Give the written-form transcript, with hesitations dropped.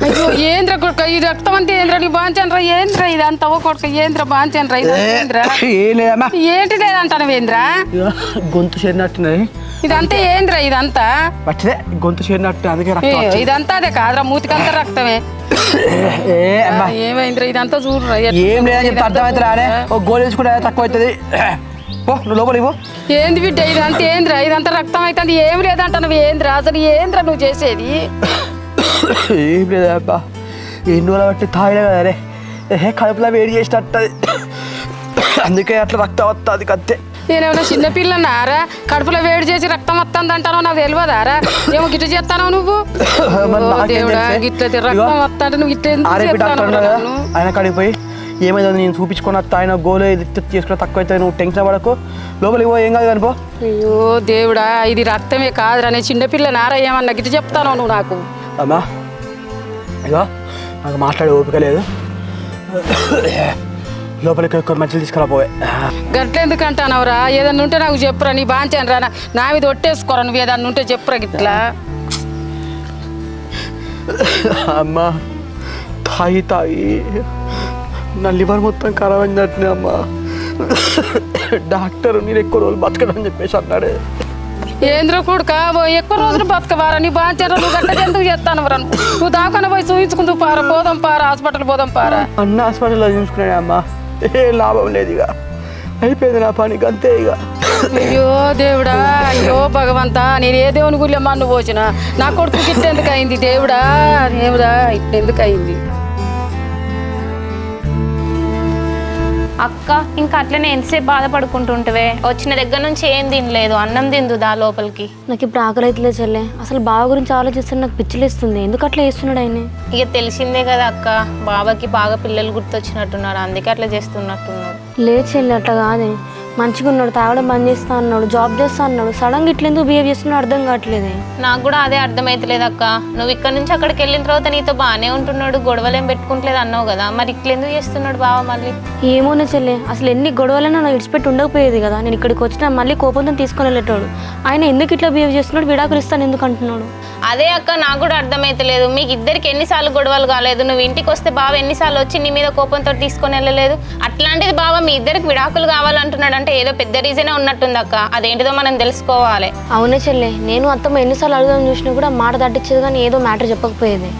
అయ్యో ఏంద్ర కొడుక ఈ రక్తం అంతా ఏంద్ర నీ బాంచండ్రా ఏంద్ర ఇదంతా ఓ కొడుక ఏంద్ర బాంచండ్రా ఇదేంద్ర ఏం లేదమ్మా ఏంటి లేదంటాను ఏంద్ర గొంతు చేరినట్టున్నది ఇదంతా ఏంద్ర ఇదంతా పచ్చిదే గొంతు చేరినట్టు అందుకే రక్తం వచ్చింది. ఇదంతా అదే కాదురా మూతికంతా రక్తమే ఏ అమ్మా ఏమైందిరా ఇదంతా చూడరా ఏం లేదని చెప్తే అర్థమైతే రానే ఒక గోలు వేసుకుంటే తక్కువ అవుతుంది పో నువ్వు లోపలికి పో ఏంది బిడ్డ ఇదంతా ఏంద్ర ఇదంతా రక్తం అవుతుంది ఏం లేదంటాను ఏంద్ర అసలు ఏంద్ర నువ్వు చేసేది ఏం లేదా అబ్బా ఎన్ని రోజులు బట్టి తాగినా కదా రే కడుపులో వేడి చేసినట్టు అందుకే అట్లా రక్తం వస్తుంది కత్తే నేనేమన్నా చిన్నపిల్లనారా కడుపులో వేడి చేసి రక్తం వస్తుంది అంటానో నాకు తెలియదారా ఏమో గిట్ట చేస్తానో నువ్వు దేవుడా గిట్ల రక్తం వస్తాంటే నువ్వు గిట్ల ఆయన కాడికి పోయి ఏమైందో నేను చూపించుకున్న ఆయన గోలు చేసుకున్న తక్కువ అయితే నువ్వు టెన్షన్ పడకు లోపలికి పో ఏం కాదు కనుకో అయ్యో దేవుడా ఇది రక్తమే కాదురా నేను చిన్నపిల్లనారా ఏమన్నా గిట్ట చెప్తానో నువ్వు నాకు అమ్మా ఇగో నాకు మాట్లాడే ఓపిక లేదు లోపలికి మంచిగా తీసుకురాపోవే గట్లెందుకు అంటానవరా ఏదన్నా ఉంటే నాకు చెప్పురా నీ బాంచాను రా నా మీద ఒట్టేసుకోరా నువ్వు ఏదన్నా ఉంటే చెప్పురా గిట్లా అమ్మా తాగి తాగి నా లివర్ మొత్తం ఖరాబ్ అయినట్టు అమ్మా డాక్టర్ నేను ఎక్కువ రోజులు బతకడని చెప్పేసి అన్నాడు ఏంద్ర కొడుక ఎక్కువ రోజులు బతకవారా నీ బాంచారా నువ్వు గట్ట ఎందుకు చేస్తాను రా నువ్వు దాకా పోయి చూపించుకుంటూ పారా పోదాం పారా హాస్పిటల్ పోదాం పారా అన్న హాస్పిటల్లో చూసుకున్నాడు అమ్మా ఏ లాభం లేదు ఇక అయిపోయింది నా పని అంతే ఇక అయ్యో దేవుడా అయ్యో భగవంతా నేను ఏ దేవుని గుళ్ళో మన్ను పోసిన నా కొడుకు గిట్టెందుకు అయింది దేవుడా దేవుడా ఇట్టెందుకు అయింది అక్క ఇంకా అట్లనే ఎంతసేపు బాధపడుకుంటుంటవే వచ్చిన దగ్గర నుంచి ఏం తినలేదు అన్నం తిందుదా లోపలికి నాకు ఇప్పుడు ఆకలి అయితే చెల్లె అసలు బావ గురించి ఆలోచిస్తే నాకు పిచ్చిలేస్తుంది ఎందుకు అట్లా చేస్తున్నాడు ఆయన ఇక తెలిసిందే కదా అక్క బాబాకి బాగా పిల్లలు గుర్తొచ్చినట్టున్నారు అందుకే అట్లా చేస్తున్నట్టున్నాడు లేదు చెల్లి అట్లా కాదే మంచిగా ఉన్నాడు తాగడం బంద్ చేస్తా అన్నాడు జాబ్ చేస్తా అన్నాడు సడన్గా ఇట్లా ఎందుకు బిహేవ్ చేస్తున్నాడు అర్థం కావట్లేదే నాకు కూడా అదే అర్థమైతలేదు అక్క నువ్వు ఇక్కడ నుంచి అక్కడికి వెళ్ళిన తర్వాత నీతో బాగానే ఉంటున్నాడు గొడవలేం పెట్టుకుంటలేదు అన్నావు కదా మరి ఇట్లా ఎందుకు చేస్తున్నాడు బావ మళ్ళీ ఏమోనే చెల్లె అసలు ఎన్ని గొడవలైనా నాకు ఇడిచిపెట్టి ఉండకపోయేది కదా నేను ఇక్కడికి వచ్చినా మళ్ళీ కోపంతో తీసుకొని వెళ్ళేటాడు ఆయన ఎందుకు ఇట్లా బిహేవ్ చేస్తున్నాడు విడాకులు ఇస్తాను ఎందుకు అంటున్నాడు అదే అక్క నాకు కూడా అర్థమైతలేదు మీకు ఇద్దరికి ఎన్నిసార్లు గొడవలు కాలేదు నువ్వు ఇంటికి వస్తే బావ ఎన్నిసార్లు వచ్చి నీ మీద కోపంతో తీసుకొని వెళ్ళలేదు అట్లాంటిది బావ మీ ఇద్దరికి విడాకులు కావాలంటున్నాడు అంటే ఏదో పెద్ద రీజనే ఉన్నట్టుంది అక్క అదేంటిదో మనం తెలుసుకోవాలి అవునే చెల్లె నేను అత్తమ్మ ఎన్నిసార్లు అడుగుదాం చూసినా కూడా మాట తట్టించేది కానీ ఏదో మ్యాటర్ చెప్పకపోయేది